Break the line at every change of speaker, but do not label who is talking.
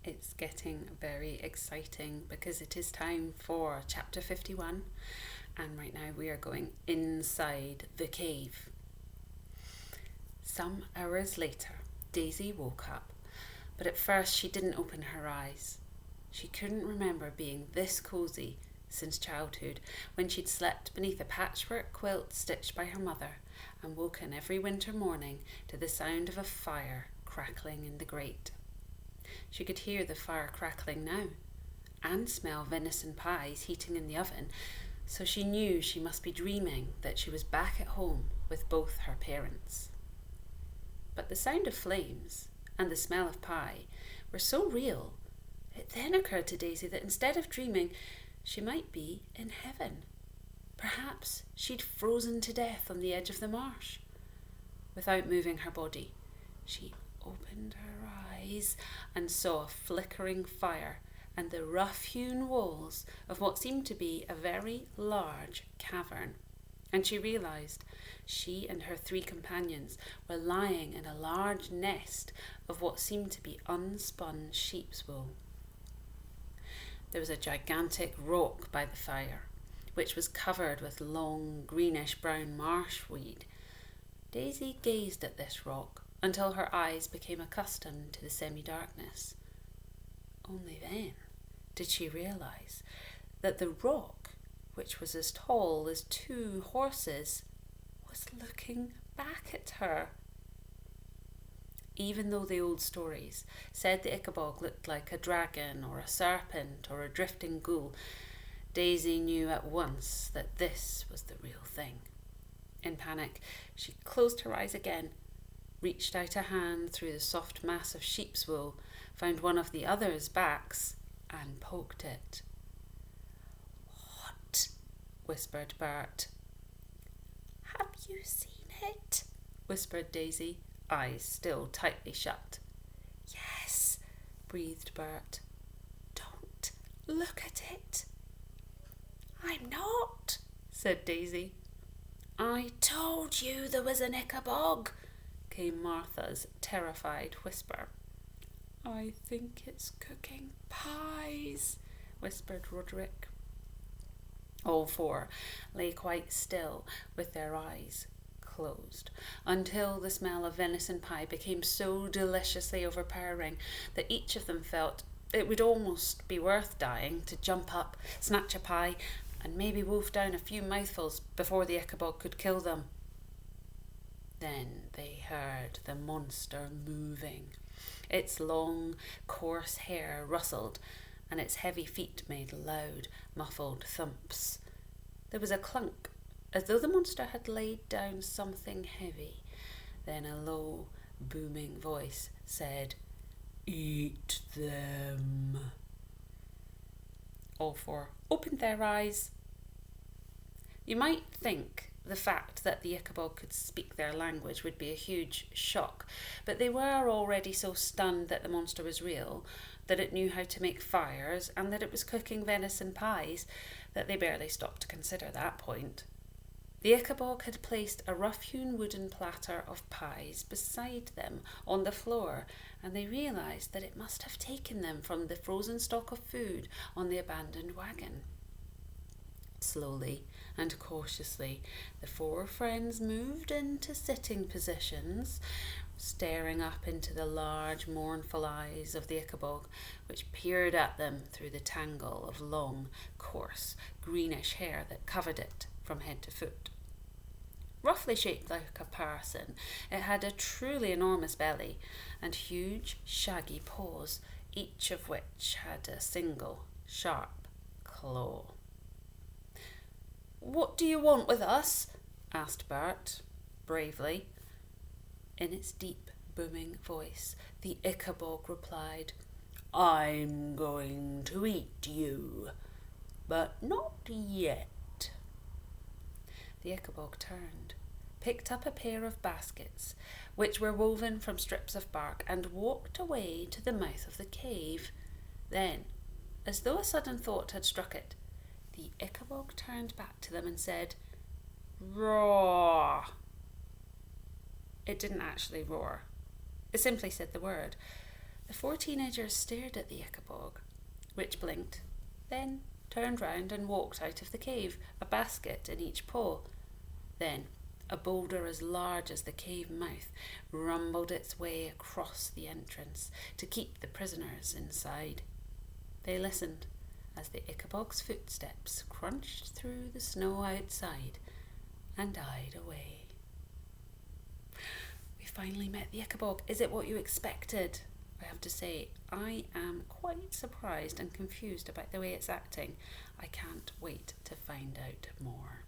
It's getting very exciting because it is time for chapter 51, and right now we are going inside the cave. Some hours later, Daisy woke up, but at first she didn't open her eyes. She couldn't remember being this cosy since childhood, when she'd slept beneath a patchwork quilt stitched by her mother and woken every winter morning to the sound of a fire crackling in the grate. She could hear the fire crackling now and smell venison pies heating in the oven, so she knew she must be dreaming that she was back at home with both her parents. But the sound of flames and the smell of pie were so real, it then occurred to Daisy that instead of dreaming, she might be in heaven. Perhaps she'd frozen to death on the edge of the marsh. Without moving her body, she opened her eyes and saw a flickering fire and the rough-hewn walls of what seemed to be a very large cavern. And she realised she and her 3 companions were lying in a large nest of what seemed to be unspun sheep's wool. There was a gigantic rock by the fire, which was covered with long greenish-brown marshweed. Daisy gazed at this rock until her eyes became accustomed to the semi-darkness. Only then did she realise that the rock, which was as tall as 2 horses, was looking back at her. Even though the old stories said the Ickabog looked like a dragon or a serpent or a drifting ghoul, Daisy knew at once that this was the real thing. In panic, she closed her eyes again, reached out a hand through the soft mass of sheep's wool, found one of the others' backs, and poked it. "What?" whispered Bert. "Have you seen it?" whispered Daisy, eyes still tightly shut. "Yes," breathed Bert. "Don't look at it." "I'm not," said Daisy. "I told you there was an Ickabog," came Martha's terrified whisper. "I think it's cooking pies," whispered Roderick. All 4 lay quite still with their eyes closed until the smell of venison pie became so deliciously overpowering that each of them felt it would almost be worth dying to jump up, snatch a pie, and maybe wolf down a few mouthfuls before the Ickabog could kill them. Then they heard the monster moving. Its long, coarse hair rustled, and its heavy feet made loud, muffled thumps. There was a clunk, as though the monster had laid down something heavy. Then a low, booming voice said, "Eat them." All 4 opened their eyes. You might think the fact that the Ickabog could speak their language would be a huge shock, but they were already so stunned that the monster was real, that it knew how to make fires, and that it was cooking venison pies, that they barely stopped to consider that point. The Ickabog had placed a rough-hewn wooden platter of pies beside them on the floor, and they realised that it must have taken them from the frozen stock of food on the abandoned wagon. Slowly and cautiously, the 4 friends moved into sitting positions, staring up into the large, mournful eyes of the Ickabog, which peered at them through the tangle of long, coarse, greenish hair that covered it from head to foot. Roughly shaped like a person, it had a truly enormous belly and huge, shaggy paws, each of which had a single, sharp claw. "What do you want with us?" asked Bert, bravely. In its deep, booming voice, the Ickabog replied, "I'm going to eat you, but not yet." The Ickabog turned, picked up a pair of baskets, which were woven from strips of bark, and walked away to the mouth of the cave. Then, as though a sudden thought had struck it, the Ickabog turned back to them and said, "Roar." It didn't actually roar. It simply said the word, The 4 teenagers stared at the Ickabog, which blinked, then turned round and walked out of the cave, a basket in each paw. Then a boulder as large as the cave mouth rumbled its way across the entrance to keep the prisoners inside. They listened as the Ickabog's footsteps crunched through the snow outside and died away. We finally met the Ickabog. Is it what you expected? I have to say, I am quite surprised and confused about the way it's acting. I can't wait to find out more.